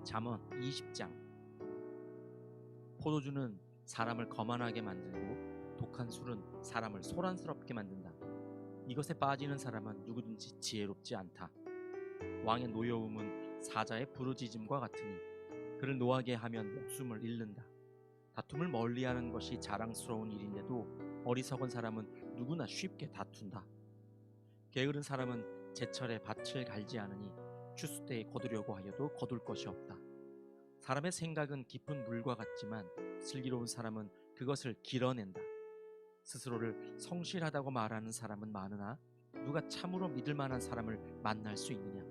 잠언 20장. 포도주는 사람을 거만하게 만들고 독한 술은 사람을 소란스럽게 만든다. 이것에 빠지는 사람은 누구든지 지혜롭지 않다. 왕의 노여움은 사자의 부르짖음과 같으니 그를 노하게 하면 목숨을 잃는다. 다툼을 멀리하는 것이 자랑스러운 일인데도 어리석은 사람은 누구나 쉽게 다툰다. 게으른 사람은 제철에 밭을 갈지 않으니 추수 때에 거두려고 하여도 거둘 것이 없다. 사람의 생각은 깊은 물과 같지만 슬기로운 사람은 그것을 길어낸다. 스스로를 성실하다고 말하는 사람은 많으나 누가 참으로 믿을 만한 사람을 만날 수 있느냐?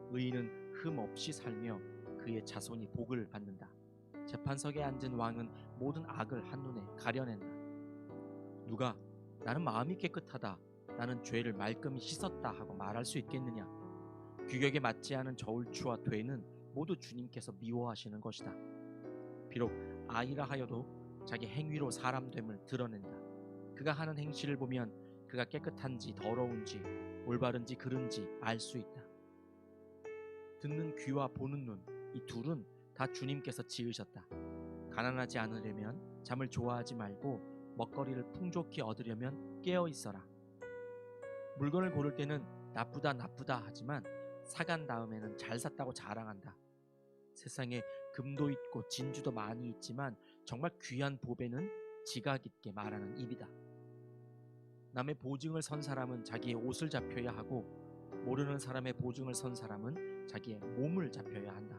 의인은 흠 없이 살며 그의 자손이 복을 받는다. 재판석에 앉은 왕은 모든 악을 한눈에 가려낸다. 누가 나는 마음이 깨끗하다, 나는 죄를 말끔히 씻었다 하고 말할 수 있겠느냐? 규격에 맞지 않은 저울추와 되는 모두 주님께서 미워하시는 것이다. 비록 아이라 하여도 자기 행위로 사람됨을 드러낸다. 그가 하는 행실을 보면 그가 깨끗한지 더러운지 올바른지 그른지 알 수 있다. 듣는 귀와 보는 눈, 이 둘은 다 주님께서 지으셨다. 가난하지 않으려면 잠을 좋아하지 말고 먹거리를 풍족히 얻으려면 깨어 있어라. 물건을 고를 때는 나쁘다 나쁘다 하지만 사간 다음에는 잘 샀다고 자랑한다. 세상에 금도 있고 진주도 많이 있지만 정말 귀한 보배는 지각 있게 말하는 입이다. 남의 보증을 선 사람은 자기의 옷을 잡혀야 하고 모르는 사람의 보증을 선 사람은 자기의 몸을 잡혀야 한다.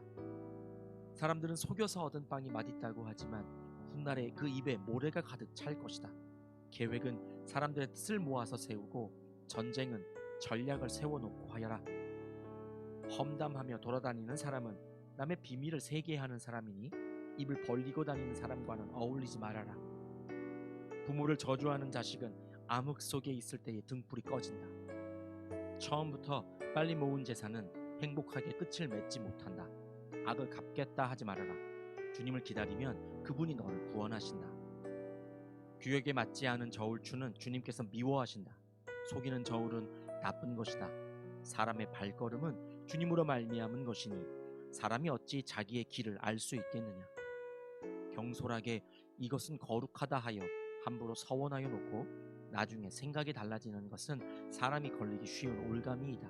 사람들은 속여서 얻은 빵이 맛있다고 하지만 훗날에 그 입에 모래가 가득 찰 것이다. 계획은 사람들의 뜻을 모아서 세우고 전쟁은 전략을 세워놓고 하여라. 험담하며 돌아다니는 사람은 남의 비밀을 세게 하는 사람이니 입을 벌리고 다니는 사람과는 어울리지 말아라. 부모를 저주하는 자식은 암흑 속에 있을 때에 등불이 꺼진다. 처음부터 빨리 모은 재산은 행복하게 끝을 맺지 못한다. 악을 갚겠다 하지 말아라. 주님을 기다리면 그분이 너를 구원하신다. 규격에 맞지 않은 저울추는 주님께서 미워하신다. 속이는 저울은 나쁜 것이다. 사람의 발걸음은 주님으로 말미암은 것이니 사람이 어찌 자기의 길을 알 수 있겠느냐? 경솔하게 이것은 거룩하다 하여 함부로 서원하여 놓고 나중에 생각이 달라지는 것은 사람이 걸리기 쉬운 올가미이다.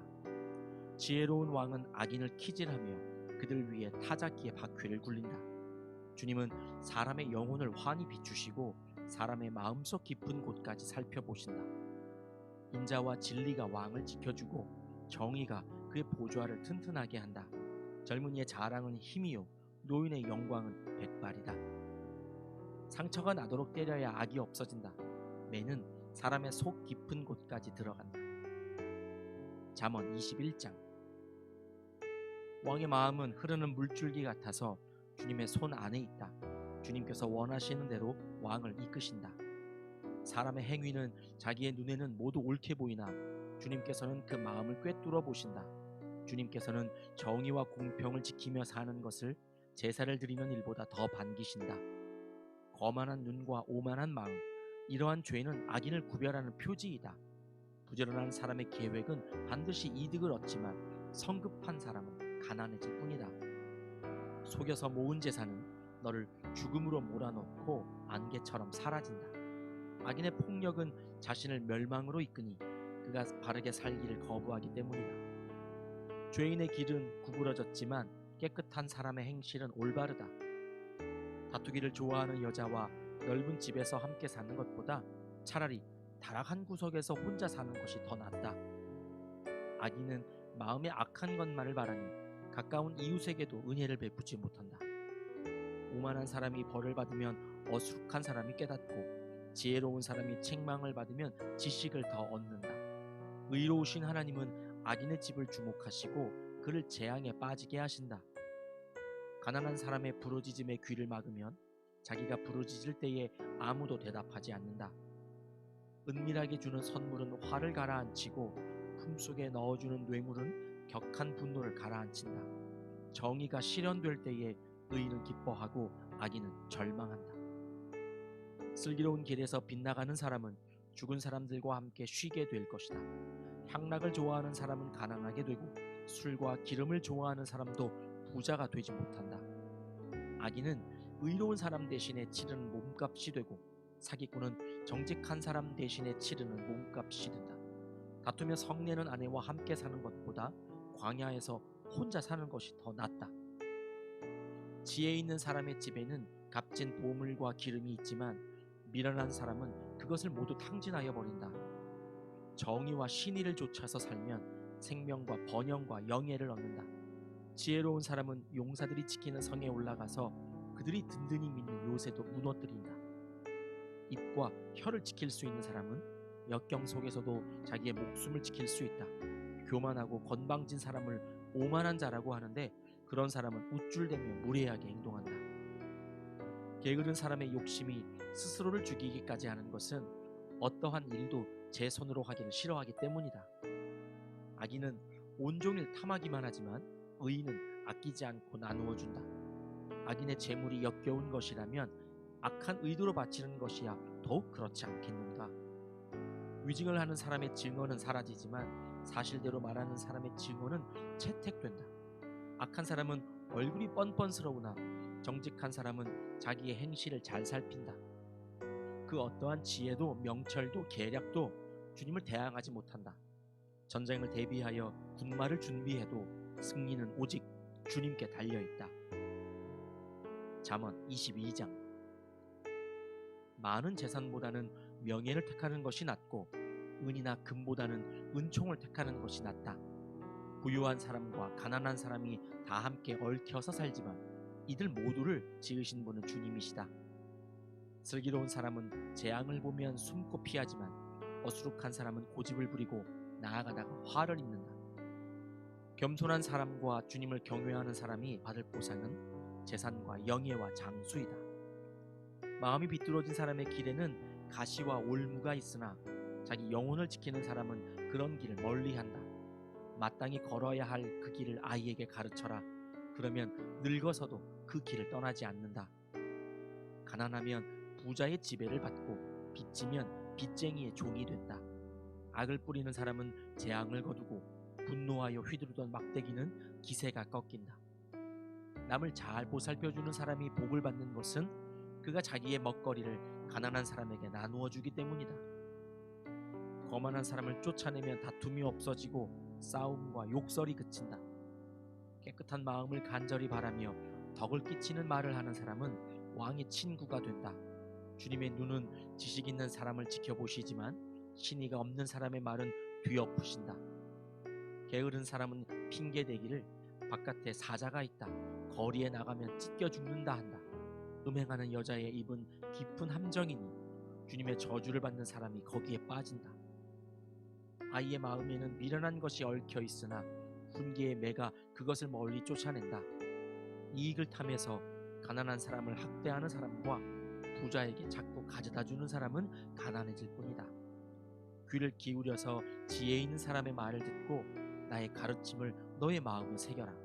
지혜로운 왕은 악인을 키질하며 그들 위에 타작기의 바퀴를 굴린다. 주님은 사람의 영혼을 환히 비추시고 사람의 마음속 깊은 곳까지 살펴보신다. 인자와 진리가 왕을 지켜주고 정의가 그의 보좌를 튼튼하게 한다. 젊은이의 자랑은 힘이요 노인의 영광은 백발이다. 상처가 나도록 때려야 악이 없어진다. 매는 사람의 속 깊은 곳까지 들어간다. 잠언 21장. 왕의 마음은 흐르는 물줄기 같아서 주님의 손 안에 있다. 주님께서 원하시는 대로 왕을 이끄신다. 사람의 행위는 자기의 눈에는 모두 옳게 보이나 주님께서는 그 마음을 꿰뚫어 보신다. 주님께서는 정의와 공평을 지키며 사는 것을 제사를 드리는 일보다 더 반기신다. 거만한 눈과 오만한 마음, 이러한 죄는 악인을 구별하는 표지이다. 부지런한 사람의 계획은 반드시 이득을 얻지만 성급한 사람은 가난해질 뿐이다. 속여서 모은 재산은 너를 죽음으로 몰아넣고 안개처럼 사라진다. 악인의 폭력은 자신을 멸망으로 이끄니 그가 바르게 살기를 거부하기 때문이다. 죄인의 길은 구부러졌지만 깨끗한 사람의 행실은 올바르다. 다투기를 좋아하는 여자와 넓은 집에서 함께 사는 것보다 차라리 다락한 구석에서 혼자 사는 것이 더 낫다. 악인은 마음에 악한 것만을 바라니 가까운 이웃에게도 은혜를 베푸지 못한다. 오만한 사람이 벌을 받으면 어수룩한 사람이 깨닫고 지혜로운 사람이 책망을 받으면 지식을 더 얻는다. 의로우신 하나님은 악인의 집을 주목하시고 그를 재앙에 빠지게 하신다. 가난한 사람의 부르짖음에 귀를 막으면 자기가 부르짖을 때에 아무도 대답하지 않는다. 은밀하게 주는 선물은 화를 가라앉히고 품속에 넣어주는 뇌물은 격한 분노를 가라앉힌다. 정의가 실현될 때에 의인은 기뻐하고 악인은 절망한다. 슬기로운 길에서 빗나가는 사람은 죽은 사람들과 함께 쉬게 될 것이다. 향락을 좋아하는 사람은 가난하게 되고 술과 기름을 좋아하는 사람도 부자가 되지 못한다. 악인은 의로운 사람 대신에 치르는 몸값이 되고 사기꾼은 정직한 사람 대신에 치르는 몸값이 된다. 다투며 성내는 아내와 함께 사는 것보다 광야에서 혼자 사는 것이 더 낫다. 지혜 있는 사람의 집에는 값진 보물과 기름이 있지만 미련한 사람은 그것을 모두 탕진하여 버린다. 정의와 신의를 좇아서 살면 생명과 번영과 영예를 얻는다. 지혜로운 사람은 용사들이 지키는 성에 올라가서 그들이 든든히 믿는 요새도 무너뜨린다. 입과 혀를 지킬 수 있는 사람은 역경 속에서도 자기의 목숨을 지킬 수 있다. 교만하고 건방진 사람을 오만한 자라고 하는데 그런 사람은 우쭐대며 무례하게 행동한다. 게으른 사람의 욕심이 스스로를 죽이기까지 하는 것은 어떠한 일도 제 손으로 하기를 싫어하기 때문이다. 악인은 온종일 탐하기만 하지만 의인은 아끼지 않고 나누어 준다. 악인의 재물이 역겨운 것이라면 악한 의도로 바치는 것이야 더욱 그렇지 않겠는가. 위증을 하는 사람의 증언은 사라지지만 사실대로 말하는 사람의 증언은 채택된다. 악한 사람은 얼굴이 뻔뻔스러우나 정직한 사람은 자기의 행실을 잘 살핀다. 그 어떠한 지혜도 명철도 계략도 주님을 대항하지 못한다. 전쟁을 대비하여 군마를 준비해도 승리는 오직 주님께 달려있다. 잠언 22장. 많은 재산보다는 명예를 택하는 것이 낫고 은이나 금보다는 은총을 택하는 것이 낫다. 부유한 사람과 가난한 사람이 다 함께 얽혀서 살지만 이들 모두를 지으신 분은 주님이시다. 슬기로운 사람은 재앙을 보면 숨고 피하지만 어수룩한 사람은 고집을 부리고 나아가다가 화를 입는다. 겸손한 사람과 주님을 경외하는 사람이 받을 보상은 재산과 영예와 장수이다. 마음이 비뚤어진 사람의 길에는 가시와 올무가 있으나 자기 영혼을 지키는 사람은 그런 길을 멀리한다. 마땅히 걸어야 할 그 길을 아이에게 가르쳐라. 그러면 늙어서도 그 길을 떠나지 않는다. 가난하면 부자의 지배를 받고 빚지면 빚쟁이의 종이 된다. 악을 뿌리는 사람은 재앙을 거두고 분노하여 휘두르던 막대기는 기세가 꺾인다. 남을 잘 보살펴주는 사람이 복을 받는 것은 그가 자기의 먹거리를 가난한 사람에게 나누어 주기 때문이다. 거만한 사람을 쫓아내면 다툼이 없어지고 싸움과 욕설이 그친다. 깨끗한 마음을 간절히 바라며 덕을 끼치는 말을 하는 사람은 왕의 친구가 된다. 주님의 눈은 지식 있는 사람을 지켜보시지만 신의가 없는 사람의 말은 뒤엎으신다. 게으른 사람은 핑계대기를 바깥에 사자가 있다. 거리에 나가면 찢겨 죽는다 한다. 음행하는 여자의 입은 깊은 함정이니 주님의 저주를 받는 사람이 거기에 빠진다. 아이의 마음에는 미련한 것이 얽혀 있으나 훈계의 매가 그것을 멀리 쫓아낸다. 이익을 탐해서 가난한 사람을 학대하는 사람과 부자에게 자꾸 가져다 주는 사람은 가난해질 뿐이다. 귀를 기울여서 지혜 있는 사람의 말을 듣고 나의 가르침을 너의 마음에 새겨라.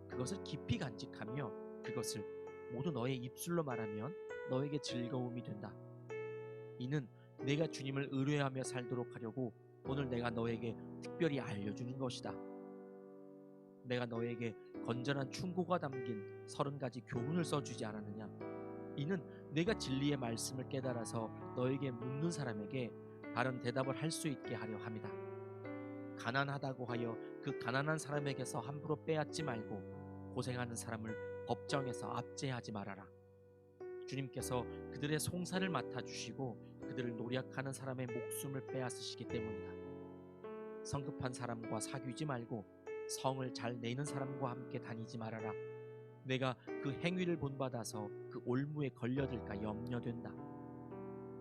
그것을 깊이 간직하며 그것을 모두 너의 입술로 말하면 너에게 즐거움이 된다. 이는 내가 주님을 의뢰하며 살도록 하려고 오늘 내가 너에게 특별히 알려주는 것이다. 내가 너에게 건전한 충고가 담긴 30가지 교훈을 써주지 않았느냐? 이는 내가 진리의 말씀을 깨달아서 너에게 묻는 사람에게 바른 대답을 할 수 있게 하려 함이다. 가난하다고 하여 그 가난한 사람에게서 함부로 빼앗지 말고 고생하는 사람을 법정에서 압제하지 말아라. 주님께서 그들의 송사를 맡아주시고 그들을 노력하는 사람의 목숨을 빼앗으시기 때문이다. 성급한 사람과 사귀지 말고 성을 잘 내는 사람과 함께 다니지 말아라. 내가 그 행위를 본받아서 그 올무에 걸려들까 염려된다.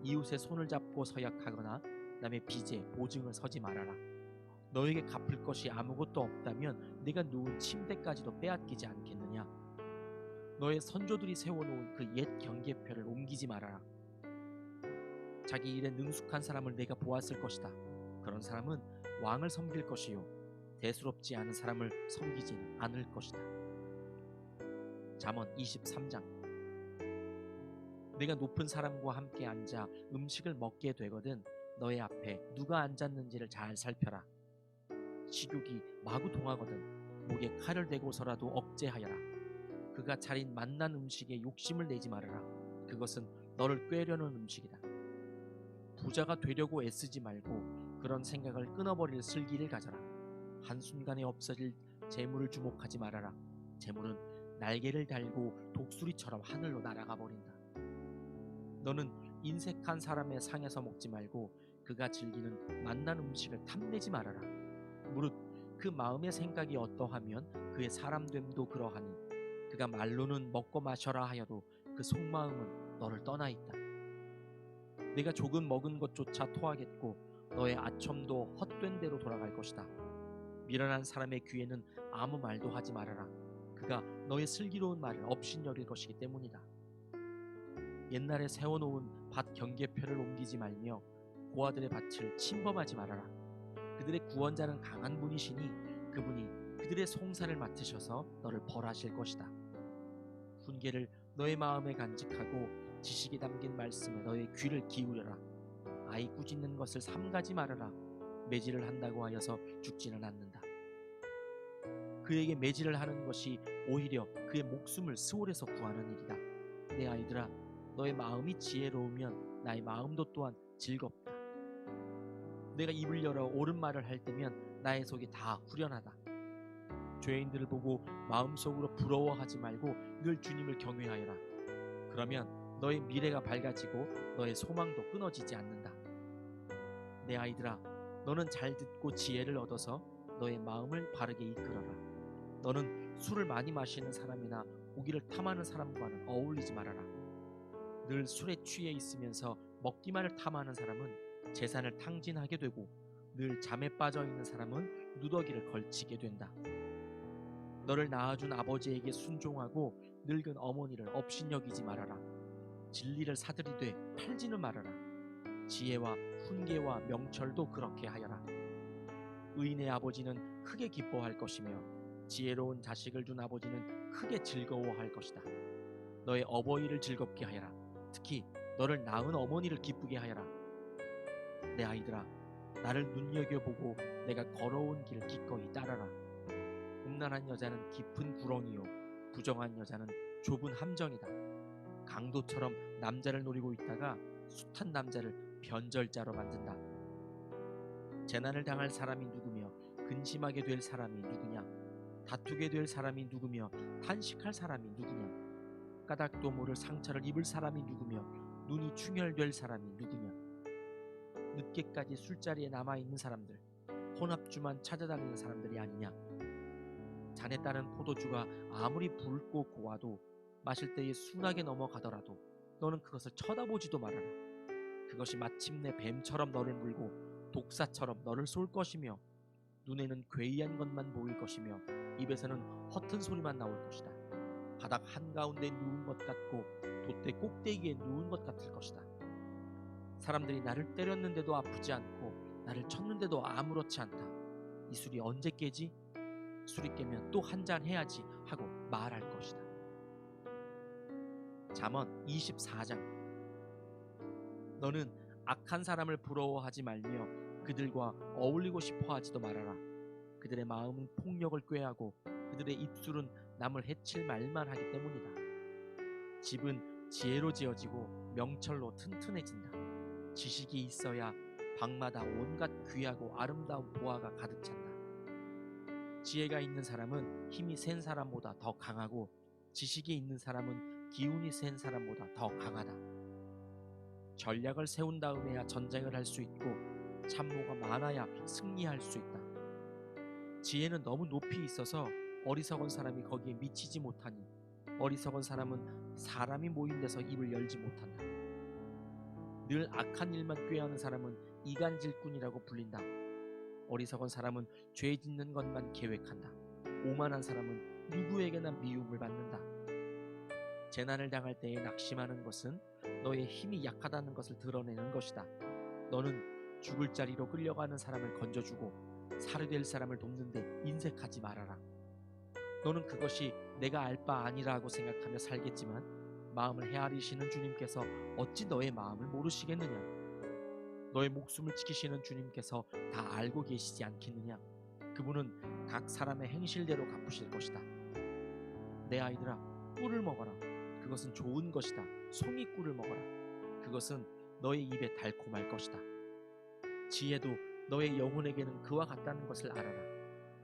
이웃의 손을 잡고 서약하거나 남의 빚에 보증을 서지 말아라. 너에게 갚을 것이 아무것도 없다면 네가 누운 침대까지도 빼앗기지 않겠느냐? 너의 선조들이 세워놓은 그 옛 경계표를 옮기지 말아라. 자기 일에 능숙한 사람을 내가 보았을 것이다. 그런 사람은 왕을 섬길 것이요 대수롭지 않은 사람을 섬기지는 않을 것이다. 잠언 23장. 내가 높은 사람과 함께 앉아 음식을 먹게 되거든 너의 앞에 누가 앉았는지를 잘 살펴라. 식욕이 마구 동하거든 목에 칼을 대고서라도 억제하여라. 그가 차린 맛난 음식에 욕심을 내지 말아라. 그것은 너를 꾀려는 음식이다. 부자가 되려고 애쓰지 말고 그런 생각을 끊어버릴 슬기를 가져라. 한순간에 없어질 재물을 주목하지 말아라. 재물은 날개를 달고 독수리처럼 하늘로 날아가 버린다. 너는 인색한 사람의 상에서 먹지 말고 그가 즐기는 맛난 음식을 탐내지 말아라. 무릇 그 마음의 생각이 어떠하면 그의 사람됨도 그러하니 그가 말로는 먹고 마셔라 하여도 그 속마음은 너를 떠나 있다. 내가 조금 먹은 것조차 토하겠고 너의 아첨도 헛된 대로 돌아갈 것이다. 미련한 사람의 귀에는 아무 말도 하지 말아라. 그가 너의 슬기로운 말을 업신여길 것이기 때문이다. 옛날에 세워놓은 밭 경계표를 옮기지 말며 고아들의 밭을 침범하지 말아라. 그들의 구원자는 강한 분이시니 그분이 그들의 송사를 맡으셔서 너를 벌하실 것이다. 훈계를 너의 마음에 간직하고 지식이 담긴 말씀에 너의 귀를 기울여라. 아이 꾸짖는 것을 삼가지 말아라. 매질을 한다고 하여서 죽지는 않는다. 그에게 매질을 하는 것이 오히려 그의 목숨을 수월에서 구하는 일이다. 내 아이들아, 너의 마음이 지혜로우면 나의 마음도 또한 즐겁다. 내가 입을 열어 옳은 말을 할 때면 나의 속이 다 후련하다. 죄인들을 보고 마음속으로 부러워하지 말고 늘 주님을 경외하여라. 그러면 너의 미래가 밝아지고 너의 소망도 끊어지지 않는다. 내 아이들아, 너는 잘 듣고 지혜를 얻어서 너의 마음을 바르게 이끌어라. 너는 술을 많이 마시는 사람이나 고기를 탐하는 사람과는 어울리지 말아라. 늘 술에 취해 있으면서 먹기만을 탐하는 사람은 재산을 탕진하게 되고 늘 잠에 빠져 있는 사람은 누더기를 걸치게 된다. 너를 낳아준 아버지에게 순종하고 늙은 어머니를 업신여기지 말아라. 진리를 사들이되 팔지는 말아라. 지혜와 훈계와 명철도 그렇게 하여라. 의인의 아버지는 크게 기뻐할 것이며 지혜로운 자식을 준 아버지는 크게 즐거워할 것이다. 너의 어버이를 즐겁게 하여라. 특히 너를 낳은 어머니를 기쁘게 하여라. 내 아이들아, 나를 눈여겨보고 내가 걸어온 길을 기꺼이 따라라. 음란한 여자는 깊은 구렁이요 부정한 여자는 좁은 함정이다. 강도처럼 남자를 노리고 있다가 숱한 남자를 변절자로 만든다. 재난을 당할 사람이 누구며 근심하게 될 사람이 누구냐? 다투게 될 사람이 누구며 탄식할 사람이 누구냐? 까닭도 모를 상처를 입을 사람이 누구며 눈이 충혈될 사람이 누구냐? 늦게까지 술자리에 남아있는 사람들, 혼합주만 찾아다니는 사람들이 아니냐? 잔에 따른 포도주가 아무리 붉고 고와도 마실 때에 순하게 넘어가더라도 너는 그것을 쳐다보지도 말아라. 그것이 마침내 뱀처럼 너를 물고 독사처럼 너를 쏠 것이며 눈에는 괴이한 것만 보일 것이며 입에서는 허튼 소리만 나올 것이다. 바닥 한가운데 누운 것 같고 돛대 꼭대기에 누운 것 같을 것이다. 사람들이 나를 때렸는데도 아프지 않고 나를 쳤는데도 아무렇지 않다. 이 술이 언제 깨지? 술이 깨면 또 한 잔 해야지 하고 말할 것이다. 잠언 24장. 너는 악한 사람을 부러워하지 말며 그들과 어울리고 싶어 하지도 말아라. 그들의 마음은 폭력을 꾀하고 그들의 입술은 남을 해칠 말만 하기 때문이다. 집은 지혜로 지어지고 명철로 튼튼해진다. 지식이 있어야 방마다 온갖 귀하고 아름다운 보화가 가득 찬다. 지혜가 있는 사람은 힘이 센 사람보다 더 강하고 지식이 있는 사람은 기운이 센 사람보다 더 강하다. 전략을 세운 다음에야 전쟁을 할 수 있고 참모가 많아야 승리할 수 있다. 지혜는 너무 높이 있어서 어리석은 사람이 거기에 미치지 못하니 어리석은 사람은 사람이 모인 데서 입을 열지 못한다. 늘 악한 일만 꾀하는 사람은 이간질꾼이라고 불린다. 어리석은 사람은 죄 짓는 것만 계획한다. 오만한 사람은 누구에게나 미움을 받는다. 재난을 당할 때에 낙심하는 것은 너의 힘이 약하다는 것을 드러내는 것이다. 너는 죽을 자리로 끌려가는 사람을 건져주고 살해될 사람을 돕는데 인색하지 말아라. 너는 그것이 내가 알 바 아니라고 생각하며 살겠지만 마음을 헤아리시는 주님께서 어찌 너의 마음을 모르시겠느냐? 너의 목숨을 지키시는 주님께서 다 알고 계시지 않겠느냐? 그분은 각 사람의 행실대로 갚으실 것이다. 내 아이들아, 꿀을 먹어라. 그것은 좋은 것이다. 송이꿀을 먹어라. 그것은 너의 입에 달콤할 것이다. 지혜도 너의 영혼에게는 그와 같다는 것을 알아라.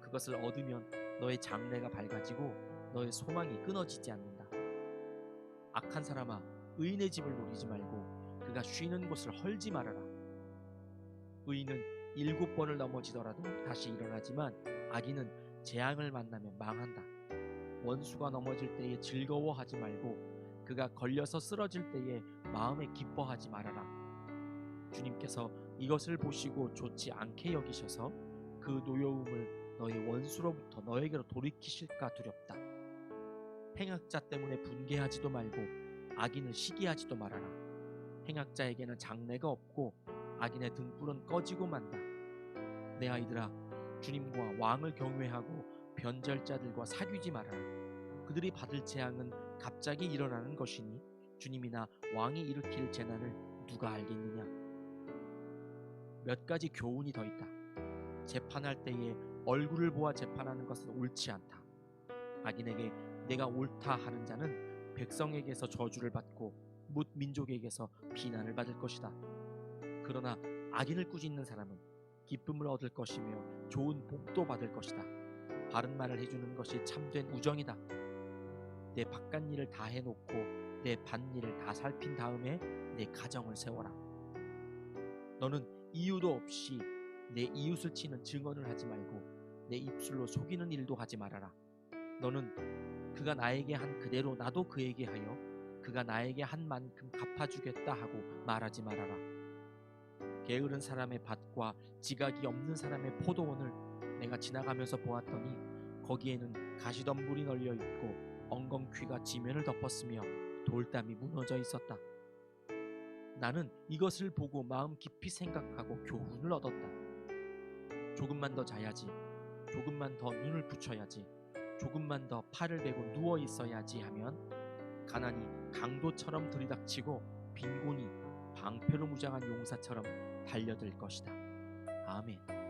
그것을 얻으면 너의 장래가 밝아지고 너의 소망이 끊어지지 않는다. 악한 사람아, 의인의 집을 노리지 말고 그가 쉬는 곳을 헐지 말아라. 의인은 7번을 넘어지더라도 다시 일어나지만 악인은 재앙을 만나면 망한다. 원수가 넘어질 때에 즐거워하지 말고 그가 걸려서 쓰러질 때에 마음에 기뻐하지 말아라. 주님께서 이것을 보시고 좋지 않게 여기셔서 그 노여움을 너의 원수로부터 너에게로 돌이키실까 두렵다. 행악자 때문에 분개하지도 말고 악인을 시기하지도 말아라. 행악자에게는 장래가 없고 악인의 등불은 꺼지고 만다. 내 아이들아, 주님과 왕을 경외하고 변절자들과 사귀지 말아라. 그들이 받을 재앙은 갑자기 일어나는 것이니 주님이나 왕이 일으킬 재난을 누가 알겠느냐. 몇 가지 교훈이 더 있다. 재판할 때에 얼굴을 보아 재판하는 것은 옳지 않다. 악인에게 내가 옳다 하는 자는 백성에게서 저주를 받고 뭇 민족에게서 비난을 받을 것이다. 그러나 악인을 꾸짖는 사람은 기쁨을 얻을 것이며 좋은 복도 받을 것이다. 바른 말을 해주는 것이 참된 우정이다. 내 바깥 일을 다 해놓고 내 밭일을 다 살핀 다음에 내 가정을 세워라. 너는 이유도 없이 내 이웃을 치는 증언을 하지 말고 내 입술로 속이는 일도 하지 말아라. 너는 그가 나에게 한 그대로 나도 그에게 하여 그가 나에게 한 만큼 갚아주겠다 하고 말하지 말아라. 게으른 사람의 밭과 지각이 없는 사람의 포도원을 내가 지나가면서 보았더니 거기에는 가시덤불이 널려 있고 엉겅퀴가 지면을 덮었으며 돌담이 무너져 있었다. 나는 이것을 보고 마음 깊이 생각하고 교훈을 얻었다. 조금만 더 자야지, 조금만 더 눈을 붙여야지, 조금만 더 팔을 베고 누워 있어야지 하면 가난이 강도처럼 들이닥치고 빈곤이 방패로 무장한 용사처럼 달려들 것이다. 아멘.